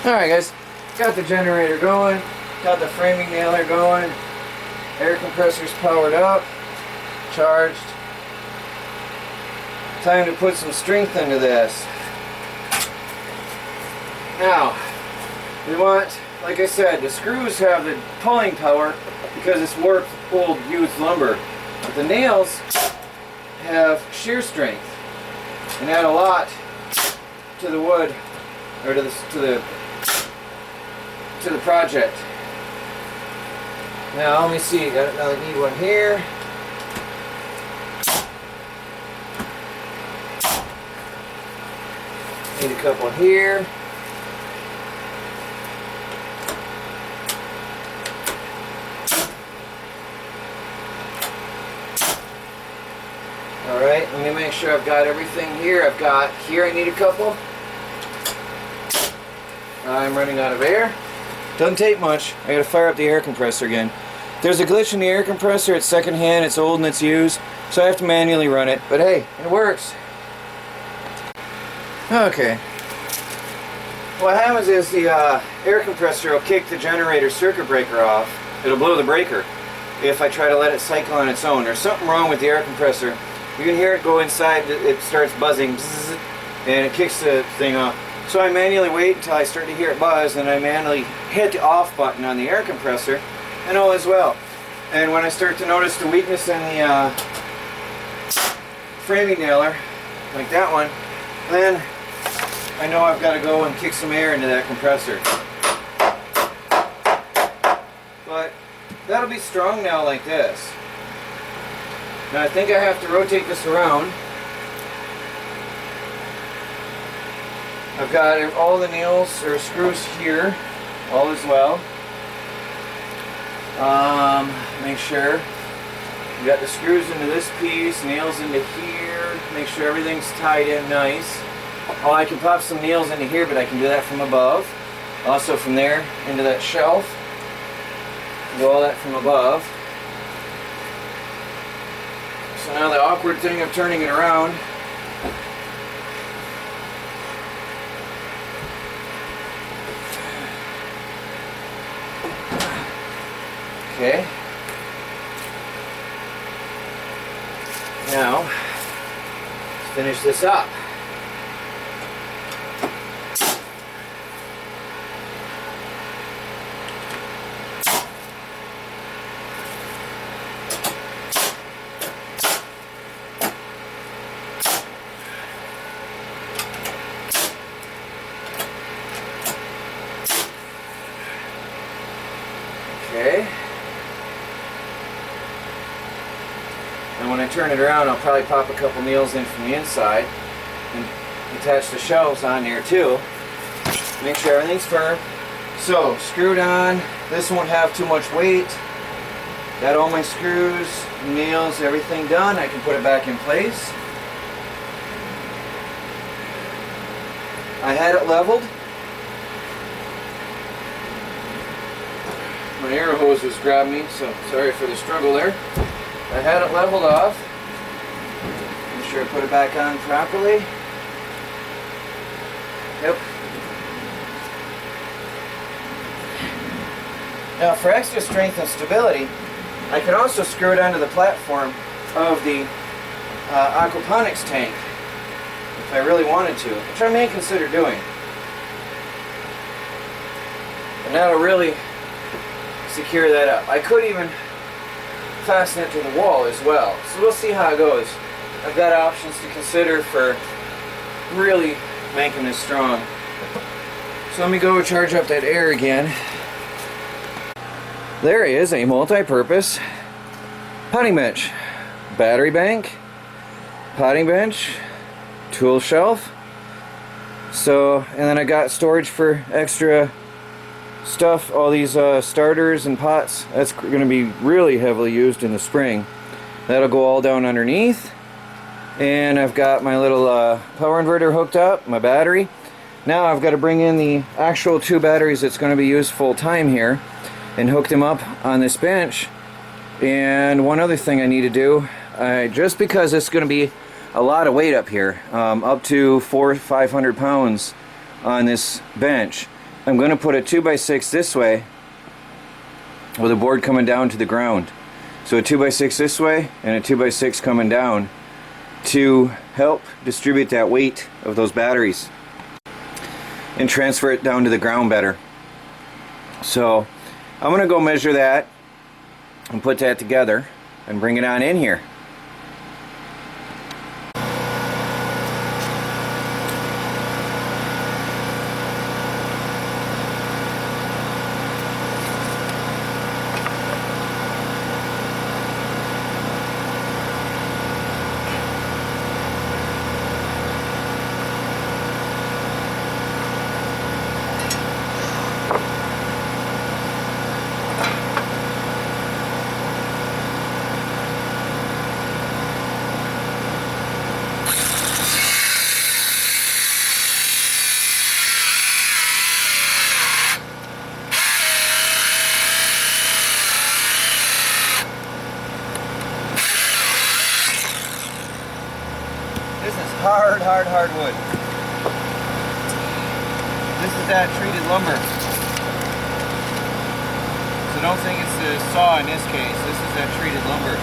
Alright guys, got the generator going, got the framing nailer going, air compressor's powered up, charged. Time to put some strength into this. Now, we want, like I said, the screws have the pulling power because it's warped old used lumber. But the nails have shear strength and add a lot to the wood, or to the project. Now let me see, got another neat one here. Need a couple here. Alright, let me make sure I've got everything here. I've got here, I need a couple. I'm running out of air. Doesn't take much. I gotta fire up the air compressor again. There's a glitch in the air compressor. It's secondhand, it's old and it's used, so I have to manually run it. But hey, it works. Okay. What happens is the air compressor will kick the generator circuit breaker off. It'll blow the breaker if I try to let it cycle on its own. There's something wrong with the air compressor. You can hear it go inside, it starts buzzing, and it kicks the thing off. So I manually wait until I start to hear it buzz, and I manually hit the off button on the air compressor, and all is well. And when I start to notice the weakness in the framing nailer, like that one, then I know I've got to go and kick some air into that compressor. But that'll be strong now like this. Now I think I have to rotate this around. I've got all the nails or screws here, all as well. Make sure you got the screws into this piece, nails into here. Make sure everything's tied in nice. Oh, I can pop some nails into here, but I can do that from above. Also from there into that shelf. Do all that from above. So now the awkward thing of turning it around. Okay. Now, let's finish this up. Okay. And when I turn it around, I'll probably pop a couple nails in from the inside and attach the shelves on there too. Make sure everything's firm. So, screwed on. This won't have too much weight. Got all my screws, nails, everything done. I can put it back in place. I had it leveled. My air hose was grabbing me, so sorry for the struggle there. I had it leveled off. Make sure I put it back on properly. Yep. Now for extra strength and stability, I could also screw it onto the platform of the aquaponics tank if I really wanted to, which I may consider doing. And that'll really secure that up. I could even fasten it to the wall as well. So we'll see how it goes. I've got options to consider for really making this strong. So let me go charge up that air again. There is a multi-purpose potting bench, battery bank, potting bench, tool shelf. So, and then I got storage for extra stuff, all these starters and pots. That's going to be really heavily used in the spring. That'll go all down underneath. And I've got my little power inverter hooked up, my battery. Now I've got to bring in the actual 2 batteries that's going to be used full time here and hook them up on this bench. And one other thing I need to do, just because it's going to be a lot of weight up here, up to 400-500 pounds on this bench. I'm going to put a 2x6 this way with a board coming down to the ground. So a 2x6 this way and a 2x6 coming down to help distribute that weight of those batteries and transfer it down to the ground better. So I'm going to go measure that and put that together and bring it on in here. This is hard wood. This is that treated lumber. So don't think it's the saw in this case. This is that treated lumber.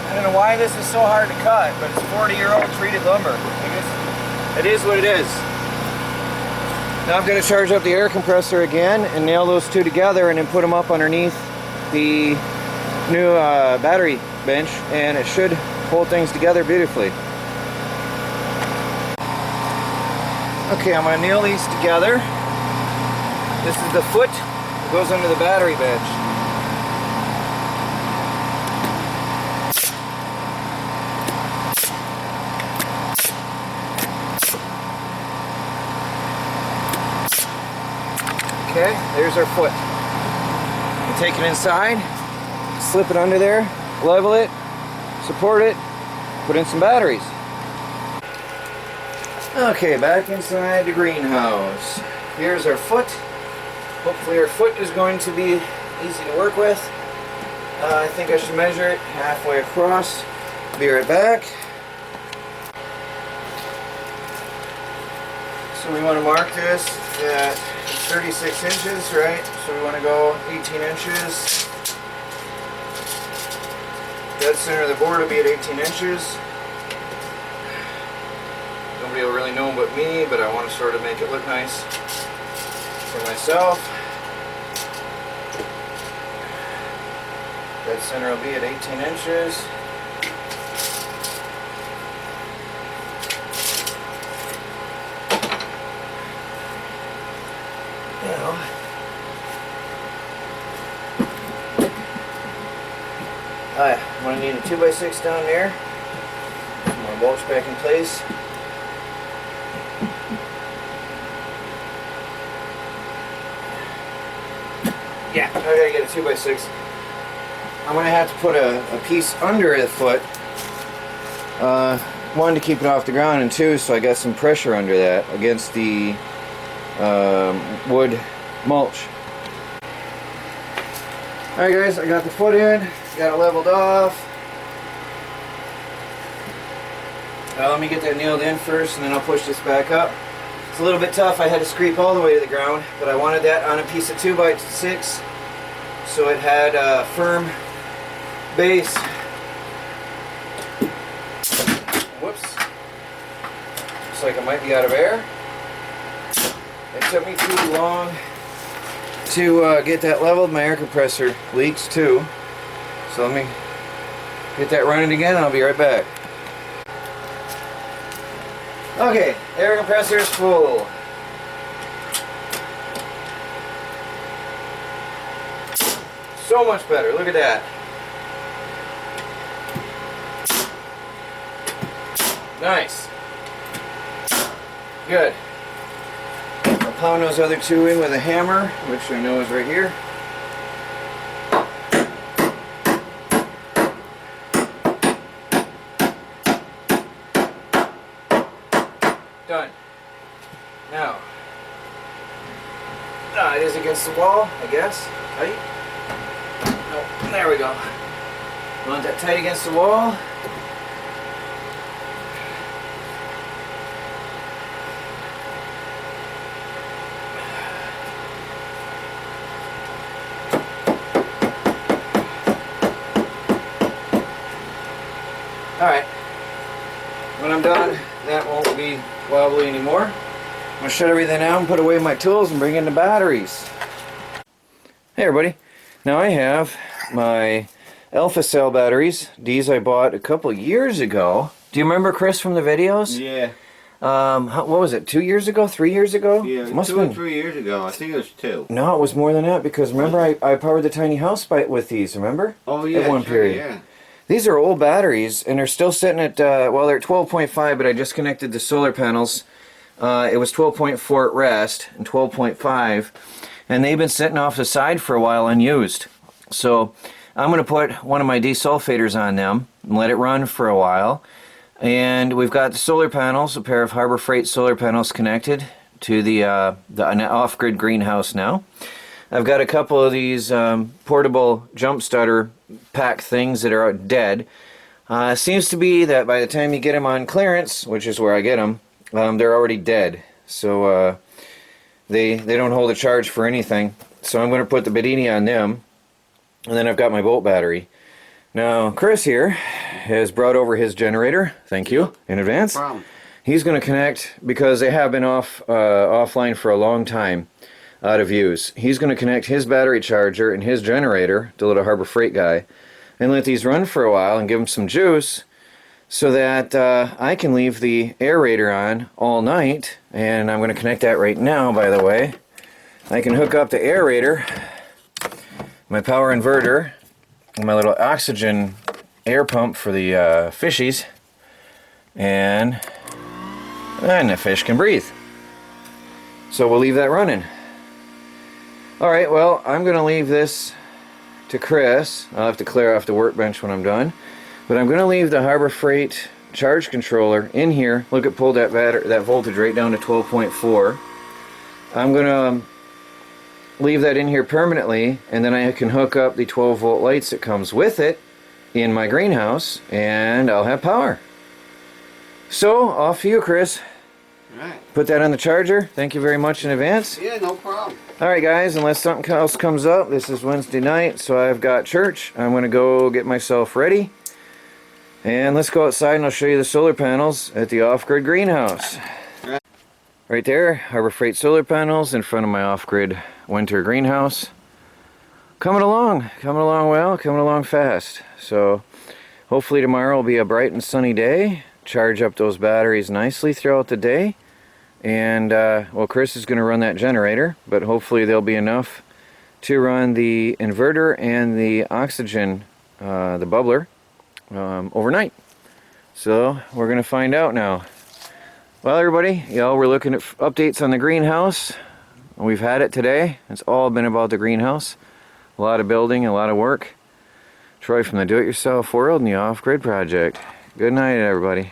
I don't know why this is so hard to cut, but it's 40-year-old treated lumber. I guess it is what it is. Now I'm going to charge up the air compressor again and nail those two together and then put them up underneath the new battery bench, and it should hold things together beautifully. Okay, I'm going to nail these together. This is the foot that goes under the battery bench. Okay, there's our foot. You take it inside, slip it under there, level it, support it, put in some batteries. Okay, back inside the greenhouse. Here's our foot. Hopefully our foot is going to be easy to work with. I think I should measure it halfway across. Be right back. So we want to mark this at 36 inches, right? So we want to go 18 inches. Dead center of the board will be at 18 inches. Nobody will really know but me, but I want to sort of make it look nice for myself. Dead center will be at 18 inches. I'm going to need a 2x6 down there. I'm going to mulch back in place. Yeah, I gotta get a 2x6. I'm going to have to put a piece under the foot. One, to keep it off the ground, and two, so I got some pressure under that against the wood mulch. Alright guys, I got the foot in, got it leveled off. Now let me get that nailed in first, and then I'll push this back up. It's a little bit tough. I had to scrape all the way to the ground, but I wanted that on a piece of 2x6 so it had a firm base. Whoops. Looks like I might be out of air. It took me too long to get that leveled. My air compressor leaks too. So let me get that running again and I'll be right back. Okay, air compressor is full. So much better, look at that. Nice. Good. I'll pound those other two in with a hammer, which I know is right here. Done. Now, it is against the wall, I guess. Tight. Oh, there we go. Want that tight against the wall. Alright, when I'm done, that won't be wobbly anymore. I'm going to shut everything down, put away my tools, and bring in the batteries. Hey everybody, now I have my Alpha Cell batteries. These I bought a couple years ago. Do you remember, Chris, from the videos? Yeah. What was it, 2 years ago, 3 years ago? Yeah, Must 2 or have been 3 years ago. I think it was 2. No, it was more than that, because remember I powered the tiny house with these, remember? Oh yeah, At one period. Yeah. These are old batteries, and they're still sitting at, well, they're at 12.5, but I just connected the solar panels. It was 12.4 at rest, and 12.5, and they've been sitting off the side for a while unused. So I'm going to put one of my desulfators on them, and let it run for a while. And we've got the solar panels, a pair of Harbor Freight solar panels connected to the off-grid greenhouse now. I've got a couple of these portable jump starter pack things that are dead. Seems to be that by the time you get them on clearance, which is where I get them, they're already dead. So they don't hold a charge for anything. So I'm going to put the Bedini on them, and then I've got my volt battery. Now Chris here has brought over his generator. Thank you in advance. No problem. He's going to connect, because they have been offline for a long time, out of use. He's going to connect his battery charger and his generator, the little Harbor Freight guy, and let these run for a while and give them some juice, so that I can leave the aerator on all night. And I'm going to connect that right now, by the way. I can hook up the aerator, my power inverter, and my little oxygen air pump for the fishies, and the fish can breathe. So we'll leave that running. Alright, well, I'm going to leave this to Chris. I'll have to clear off the workbench when I'm done. But I'm going to leave the Harbor Freight charge controller in here. Look, it pulled that voltage right down to 12.4. I'm going to leave that in here permanently, and then I can hook up the 12 volt lights that comes with it in my greenhouse, and I'll have power. So, off to you, Chris. Right. Put that on the charger. Thank you very much in advance. Yeah, no problem. Alright guys, unless something else comes up, this is Wednesday night, so I've got church. I'm going to go get myself ready. And let's go outside and I'll show you the solar panels at the off-grid greenhouse. Right there, Harbor Freight solar panels in front of my off-grid winter greenhouse. Coming along well, coming along fast. So hopefully tomorrow will be a bright and sunny day. Charge up those batteries nicely throughout the day. And well, Chris is going to run that generator, but hopefully there'll be enough to run the inverter and the oxygen, the bubbler, overnight. So we're going to find out now. Well everybody, we're looking at updates on the greenhouse. We've had it today. It's all been about the greenhouse. A lot of building, a lot of work. Troy from the Do-It-Yourself World and the Off-Grid Project. Good night everybody.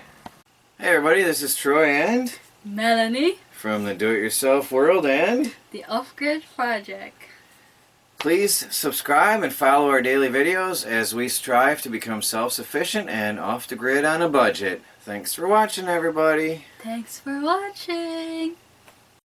Hey everybody, this is Troy and Melanie from the Do-It-Yourself World and the Off-Grid Project. Please subscribe and follow our daily videos as we strive to become self-sufficient and off the grid on a budget. Thanks for watching everybody. Thanks for watching.